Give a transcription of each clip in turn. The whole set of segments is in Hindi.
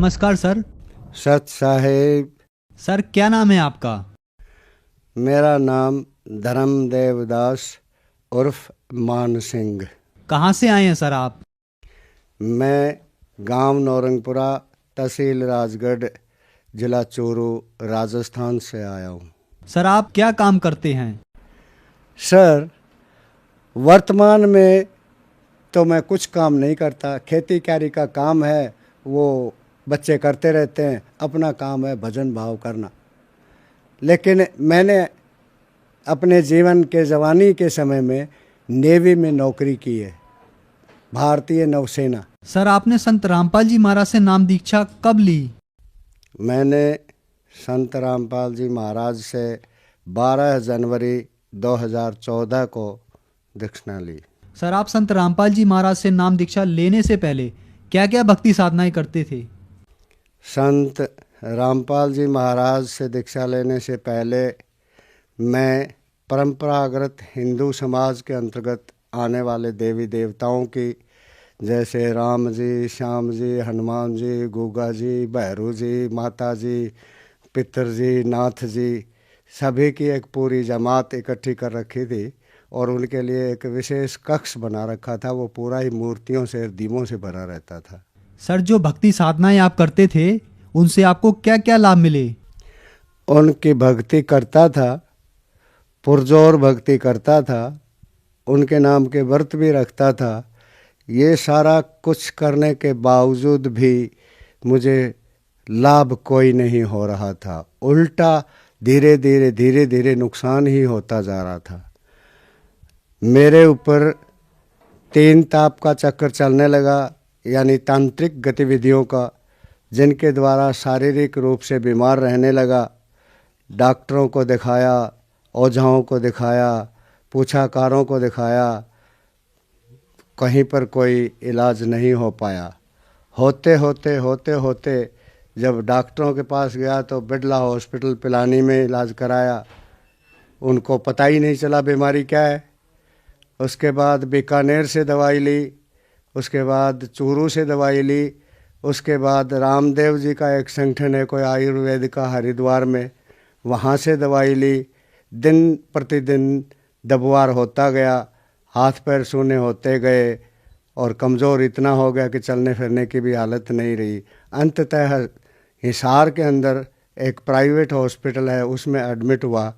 नमस्कार सर। सत साहेब। सर क्या नाम है आपका? मेरा नाम धर्मदेव दास उर्फ मान सिंह। कहाँ से आए हैं सर आप? मैं गांव नौरंगपुरा, तहसील राजगढ़, जिला चूरू, राजस्थान से आया हूँ। सर आप क्या काम करते हैं? सर, वर्तमान में तो मैं कुछ काम नहीं करता। खेती क्यारी का काम है, वो बच्चे करते रहते हैं। अपना काम है भजन भाव करना। लेकिन मैंने अपने जीवन के जवानी के समय में नेवी में नौकरी की है, भारतीय नौसेना। सर आपने संत रामपाल जी महाराज से नाम दीक्षा कब ली? मैंने संत रामपाल जी महाराज से 12 जनवरी 2014 को दीक्षा ली। सर आप संत रामपाल जी महाराज से नाम दीक्षा लेने से पहले क्या क्या भक्ति साधनाएं करते थे? संत रामपाल जी महाराज से दीक्षा लेने से पहले मैं परंपरागत हिंदू समाज के अंतर्गत आने वाले देवी देवताओं की, जैसे राम जी, श्याम जी, हनुमान जी, गुगा जी, भैरू जी, माता जी, पितर जी, नाथ जी, सभी की एक पूरी जमात इकट्ठी कर रखी थी और उनके लिए एक विशेष कक्ष बना रखा था। वो पूरा ही मूर्तियों से, दीपों से भरा रहता था। सर जो भक्ति साधनाएं आप करते थे उनसे आपको क्या क्या लाभ मिले? उनकी भक्ति करता था, पुरजोर भक्ति करता था, उनके नाम के व्रत भी रखता था। ये सारा कुछ करने के बावजूद भी मुझे लाभ कोई नहीं हो रहा था। उल्टा धीरे धीरे नुकसान ही होता जा रहा था। मेरे ऊपर 3 ताप का चक्कर चलने लगा, यानी तांत्रिक गतिविधियों का, जिनके द्वारा शारीरिक रूप से बीमार रहने लगा। डॉक्टरों को दिखाया, ओझाओं को दिखाया, पूछाकारों को दिखाया, कहीं पर कोई इलाज नहीं हो पाया। होते होते जब डॉक्टरों के पास गया तो बिड़ला हॉस्पिटल पिलानी में इलाज कराया। उनको पता ही नहीं चला बीमारी क्या है। उसके बाद बीकानेर से दवाई ली, उसके बाद चूरू से दवाई ली, उसके बाद रामदेव जी का एक संगठन है कोई आयुर्वेद का हरिद्वार में, वहाँ से दवाई ली। दिन प्रतिदिन दबवार होता गया, हाथ पैर सूने होते गए और कमज़ोर इतना हो गया कि चलने फिरने की भी हालत नहीं रही। अंततः हिसार के अंदर एक प्राइवेट हॉस्पिटल है, उसमें एडमिट हुआ।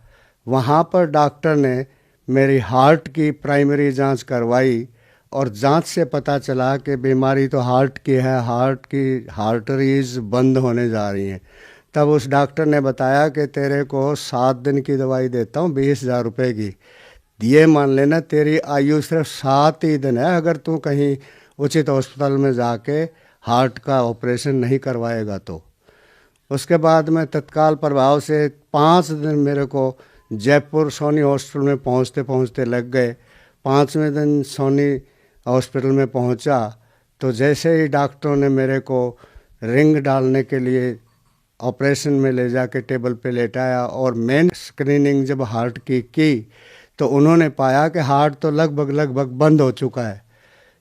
वहाँ पर डॉक्टर ने मेरी हार्ट की प्राइमरी जांच करवाई और जांच से पता चला कि बीमारी तो हार्ट की है, हार्ट की आर्टरीज बंद होने जा रही हैं। तब उस डॉक्टर ने बताया कि तेरे को 7 दिन की दवाई देता हूँ 20,000 रुपये की। ये मान लेना तेरी आयु सिर्फ 7 ही दिन है, अगर तू कहीं उचित अस्पताल में जाके हार्ट का ऑपरेशन नहीं करवाएगा तो। उसके बाद में तत्काल प्रभाव से 5 दिन मेरे को जयपुर सोनी हॉस्पिटल में पहुंचते पहुंचते लग गए। 5वें दिन सोनी हॉस्पिटल में पहुंचा तो जैसे ही डॉक्टरों ने मेरे को रिंग डालने के लिए ऑपरेशन में ले जाके टेबल पे लेटाया और मेन स्क्रीनिंग जब हार्ट की तो उन्होंने पाया कि हार्ट तो लगभग बंद हो चुका है।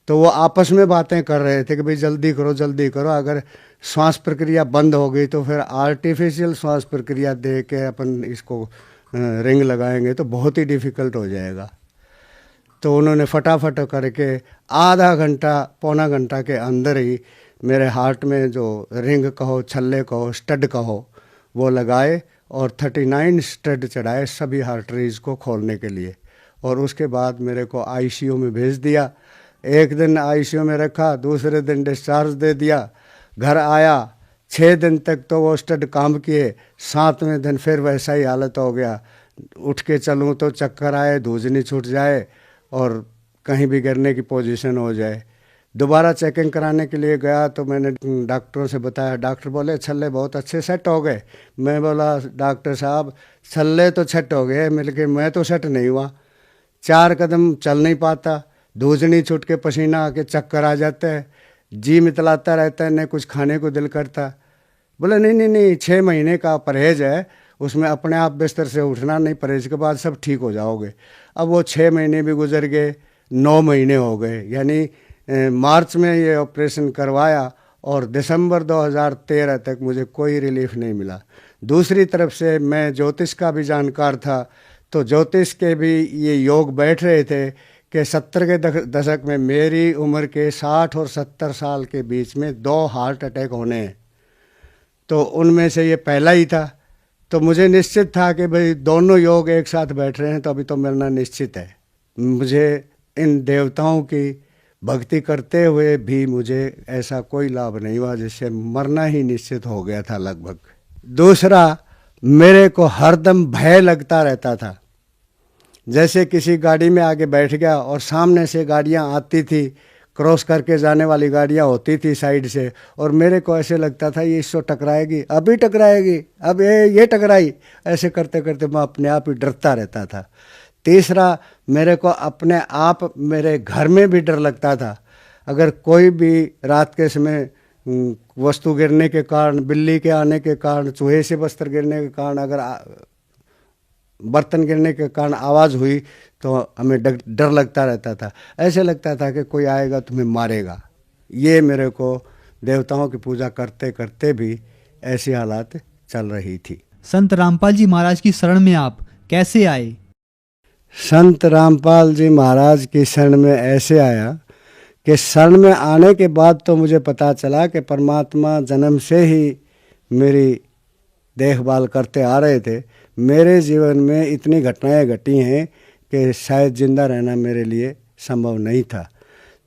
तो वो आपस में बातें कर रहे थे कि भाई जल्दी करो, अगर श्वास प्रक्रिया बंद हो गई तो फिर आर्टिफिशियल श्वास प्रक्रिया दे के अपन इसको रिंग लगाएंगे तो बहुत ही डिफ़िकल्ट हो जाएगा। तो उन्होंने फटाफट करके आधा घंटा पौना घंटा के अंदर ही मेरे हार्ट में जो रिंग कहो, छल्ले कहो, स्टड कहो, वो लगाए और 39 स्टड चढ़ाए सभी आर्टरीज को खोलने के लिए। और उसके बाद मेरे को आईसीयू में भेज दिया। एक दिन आईसीयू में रखा, दूसरे दिन डिस्चार्ज दे दिया। घर आया, 6 दिन तक तो वो स्टड काम किए, 7वें दिन फिर वैसा ही हालत हो गया। उठ के चलूँ तो चक्कर आए, धूजनी छूट जाए और कहीं भी गिरने की पोजीशन हो जाए। दोबारा चेकिंग कराने के लिए गया तो मैंने डॉक्टरों से बताया। डॉक्टर बोले छल्ले बहुत अच्छे सेट हो गए। मैं बोला डॉक्टर साहब छल्ले तो सेट हो गए, लेकिन मैं तो सेट नहीं हुआ। 4 कदम चल नहीं पाता, धूजनी छूट के पसीना आके चक्कर आ जाता है, जी मितलाता रहता है, न कुछ खाने को दिल करता। बोले नहीं 6 महीने का परहेज है, उसमें अपने आप बिस्तर से उठना नहीं, परहेज के बाद सब ठीक हो जाओगे। अब वो 6 महीने भी गुजर गए, 9 महीने हो गए, यानी मार्च में ये ऑपरेशन करवाया और दिसंबर 2013 तक मुझे कोई रिलीफ नहीं मिला। दूसरी तरफ से मैं ज्योतिष का भी जानकार था, तो ज्योतिष के भी ये योग बैठ रहे थे कि 70 के दशक में मेरी उम्र के 60 और 70 साल के बीच में 2 हार्ट अटैक होने हैं, तो उनमें से ये पहला ही था। तो मुझे निश्चित था कि भाई दोनों योग एक साथ बैठ रहे हैं, तो अभी तो मरना निश्चित है। मुझे इन देवताओं की भक्ति करते हुए भी मुझे ऐसा कोई लाभ नहीं हुआ, जिससे मरना ही निश्चित हो गया था लगभग। दूसरा, मेरे को हरदम भय लगता रहता था। जैसे किसी गाड़ी में आगे बैठ गया और सामने से गाड़ियां आती थी, क्रॉस करके जाने वाली गाड़ियां होती थी साइड से, और मेरे को ऐसे लगता था ये इससे टकराएगी, अभी टकराएगी, अब ये टकराई। ऐसे करते करते मैं अपने आप ही डरता रहता था। तीसरा, मेरे को अपने आप मेरे घर में भी डर लगता था। अगर कोई भी रात के समय वस्तु गिरने के कारण, बिल्ली के आने के कारण, चूहे से बस्तर गिरने के कारण, अगर बर्तन गिरने के कारण आवाज़ हुई तो हमें डर लगता रहता था। ऐसे लगता था कि कोई आएगा तुम्हें मारेगा। ये मेरे को देवताओं की पूजा करते करते भी ऐसी हालात चल रही थी। संत रामपाल जी महाराज की शरण में आप कैसे आए? संत रामपाल जी महाराज की शरण में ऐसे आया कि शरण में आने के बाद तो मुझे पता चला कि परमात्मा जन्म से ही मेरी देखभाल करते आ रहे थे। मेरे जीवन में इतनी घटनाएं घटी हैं कि शायद जिंदा रहना मेरे लिए संभव नहीं था।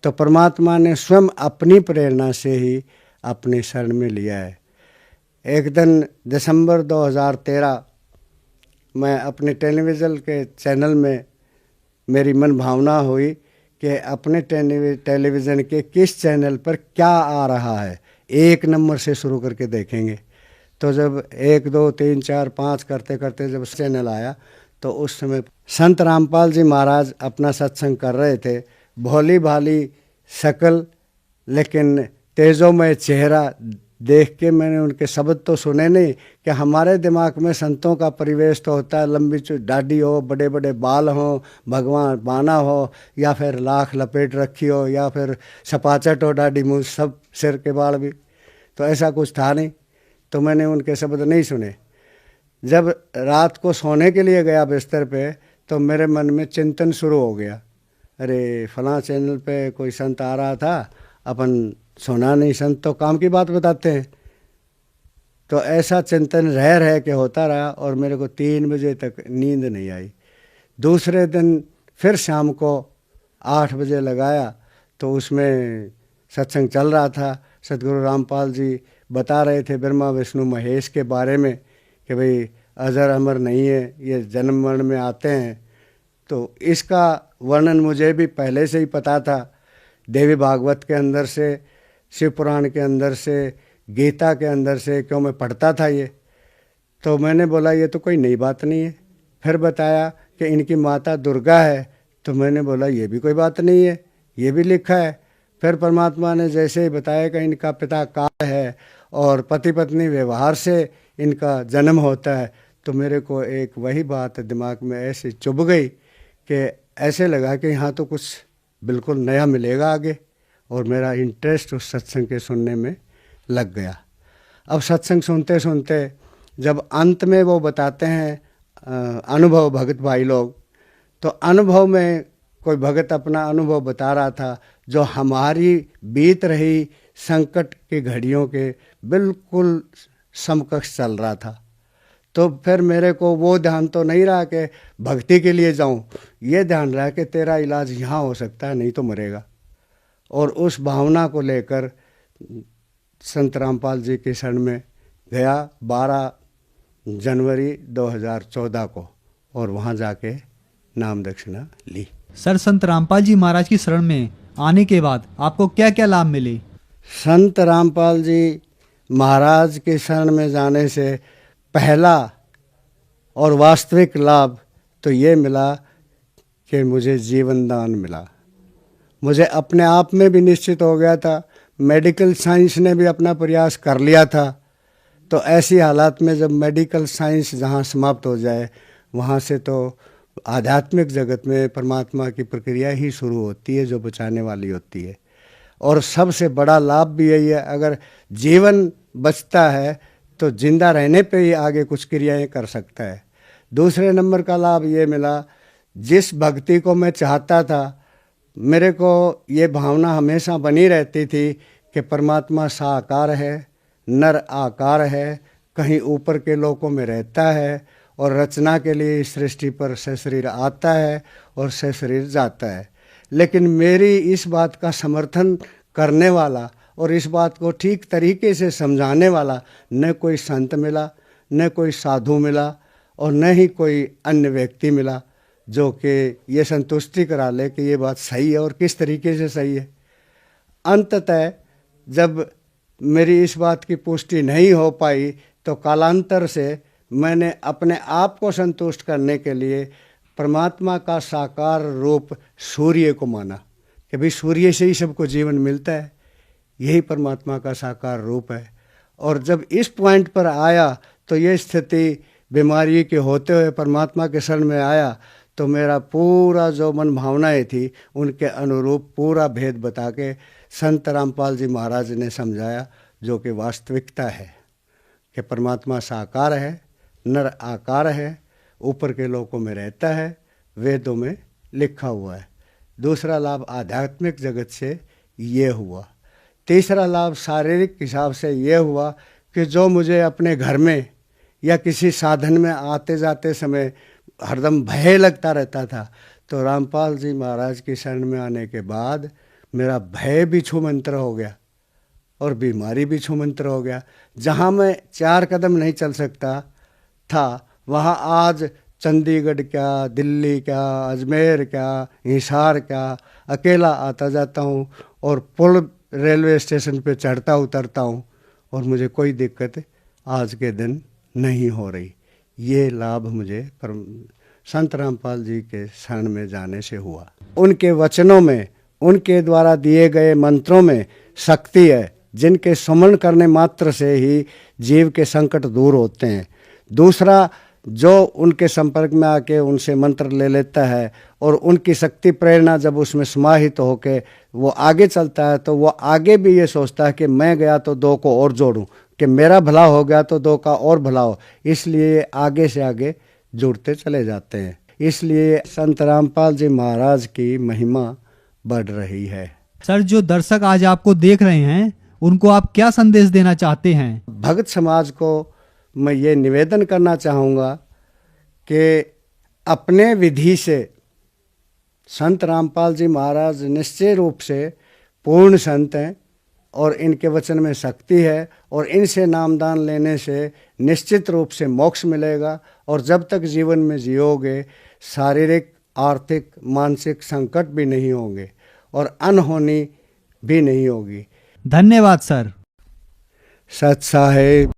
तो परमात्मा ने स्वयं अपनी प्रेरणा से ही अपनी शरण में लिया है। एक दिन दिसंबर 2013 मैं अपने टेलीविज़न के चैनल में मेरी मन भावना हुई कि अपने टेलीविज़न के किस चैनल पर क्या आ रहा है, 1 नंबर से शुरू करके देखेंगे। तो जब 1, 2, 3, 4, 5 करते करते जब चैनल आया तो उस समय संत रामपाल जी महाराज अपना सत्संग कर रहे थे। भोली भाली शक्ल लेकिन तेजोमय चेहरा देख के मैंने उनके शब्द तो सुने नहीं कि हमारे दिमाग में संतों का परिवेश तो होता है लंबी दाढ़ी हो, बड़े बड़े बाल हो, भगवान बाना हो, या फिर लाख लपेट रखी हो, या फिर सपाचट हो, दाढ़ी मूँछ सब, सिर के बाल भी। तो ऐसा कुछ था नहीं, तो मैंने उनके शब्द नहीं सुने। जब रात को सोने के लिए गया बिस्तर पे तो मेरे मन में चिंतन शुरू हो गया, अरे फलां चैनल पे कोई संत आ रहा था, अपन सुना नहीं, संत तो काम की बात बताते हैं। तो ऐसा चिंतन रह रह के होता रहा और मेरे को 3 बजे तक नींद नहीं आई। दूसरे दिन फिर शाम को 8 बजे लगाया तो उसमें सत्संग चल रहा था। सतगुरु रामपाल जी बता रहे थे ब्रह्मा विष्णु महेश के बारे में कि भाई अजर अमर नहीं है, ये जन्म मरण में आते हैं। तो इसका वर्णन मुझे भी पहले से ही पता था, देवी भागवत के अंदर से, शिव पुराण के अंदर से, गीता के अंदर से, क्यों मैं पढ़ता था ये। तो मैंने बोला ये तो कोई नई बात नहीं है। फिर बताया कि इनकी माता दुर्गा है, तो मैंने बोला ये भी कोई बात नहीं है, ये भी लिखा है। फिर परमात्मा ने जैसे ही बताया कि इनका पिता काल है और पति पत्नी व्यवहार से इनका जन्म होता है, तो मेरे को एक वही बात दिमाग में ऐसे चुभ गई कि ऐसे लगा कि यहाँ तो कुछ बिल्कुल नया मिलेगा आगे, और मेरा इंटरेस्ट उस सत्संग के सुनने में लग गया। अब सत्संग सुनते सुनते जब अंत में वो बताते हैं अनुभव भगत भाई लोग, तो अनुभव में कोई भगत अपना अनुभव बता रहा था जो हमारी बीत रही संकट की घड़ियों के बिल्कुल समकक्ष चल रहा था। तो फिर मेरे को वो ध्यान तो नहीं रहा कि भक्ति के लिए जाऊं, ये ध्यान रहा कि तेरा इलाज यहाँ हो सकता है, नहीं तो मरेगा। और उस भावना को लेकर संत रामपाल जी के शरण में गया 12 जनवरी 2014 को, और वहाँ जाके नाम दक्षिणा ली। सर, संत रामपाल जी महाराज की शरण में आने के बाद आपको क्या क्या लाभ मिले? संत रामपाल जी महाराज के शरण में जाने से पहला और वास्तविक लाभ तो ये मिला कि मुझे जीवन दान मिला। मुझे अपने आप में भी निश्चित हो गया था, मेडिकल साइंस ने भी अपना प्रयास कर लिया था। तो ऐसी हालात में जब मेडिकल साइंस जहाँ समाप्त हो जाए, वहाँ से तो आध्यात्मिक जगत में परमात्मा की प्रक्रिया ही शुरू होती है जो बचाने वाली होती है। और सबसे बड़ा लाभ भी यही है, अगर जीवन बचता है तो जिंदा रहने पे ही आगे कुछ क्रियाएं कर सकता है। दूसरे नंबर का लाभ ये मिला, जिस भक्ति को मैं चाहता था, मेरे को ये भावना हमेशा बनी रहती थी कि परमात्मा साकार है, नर आकार है, कहीं ऊपर के लोकों में रहता है और रचना के लिए इस सृष्टि पर सशरीर आता है और सशरीर जाता है। लेकिन मेरी इस बात का समर्थन करने वाला और इस बात को ठीक तरीके से समझाने वाला न कोई संत मिला, न कोई साधु मिला और न ही कोई अन्य व्यक्ति मिला जो कि ये संतुष्टि करा ले कि ये बात सही है और किस तरीके से सही है। अंततः जब मेरी इस बात की पुष्टि नहीं हो पाई तो कालांतर से मैंने अपने आप को संतुष्ट करने के लिए परमात्मा का साकार रूप सूर्य को माना कि भाई सूर्य से ही सबको जीवन मिलता है, यही परमात्मा का साकार रूप है। और जब इस पॉइंट पर आया तो ये स्थिति बीमारी के होते हुए परमात्मा के शरण में आया तो मेरा पूरा जो मन भावनाएं थी उनके अनुरूप पूरा भेद बता के संत रामपाल जी महाराज ने समझाया, जो कि वास्तविकता है कि परमात्मा साकार है, नर आकार है, ऊपर के लोकों में रहता है, वेदों में लिखा हुआ है। दूसरा लाभ आध्यात्मिक जगत से ये हुआ। तीसरा लाभ शारीरिक हिसाब से ये हुआ कि जो मुझे अपने घर में या किसी साधन में आते जाते समय हरदम भय लगता रहता था, तो रामपाल जी महाराज की शरण में आने के बाद मेरा भय भी छूमंतर हो गया और बीमारी भी छूमंतर हो गया। जहाँ मैं 4 कदम नहीं चल सकता था, वहाँ आज चंडीगढ़ क्या, दिल्ली क्या, अजमेर क्या, हिसार क्या, अकेला आता जाता हूँ और पुल रेलवे स्टेशन पे चढ़ता उतरता हूँ और मुझे कोई दिक्कत आज के दिन नहीं हो रही। ये लाभ मुझे संत रामपाल जी के शरण में जाने से हुआ। उनके वचनों में, उनके द्वारा दिए गए मंत्रों में शक्ति है, जिनके स्मरण करने मात्र से ही जीव के संकट दूर होते हैं। दूसरा, जो उनके संपर्क में आके उनसे मंत्र ले लेता है और उनकी शक्ति प्रेरणा जब उसमें समाहित होके वो आगे चलता है तो वो आगे भी ये सोचता है कि मैं गया तो 2 को और जोड़ूं, कि मेरा भला हो गया तो 2 का और भला हो। इसलिए आगे से आगे जुड़ते चले जाते हैं। इसलिए संत रामपाल जी महाराज की महिमा बढ़ रही है। सर, जो दर्शक आज आपको देख रहे हैं उनको आप क्या संदेश देना चाहते हैं? भक्त समाज को मैं ये निवेदन करना चाहूँगा कि अपने विधि से संत रामपाल जी महाराज निश्चय रूप से पूर्ण संत हैं और इनके वचन में शक्ति है और इनसे नामदान लेने से निश्चित रूप से मोक्ष मिलेगा और जब तक जीवन में जियोगे शारीरिक, आर्थिक, मानसिक संकट भी नहीं होंगे और अनहोनी भी नहीं होगी। धन्यवाद सर। सत साहेब।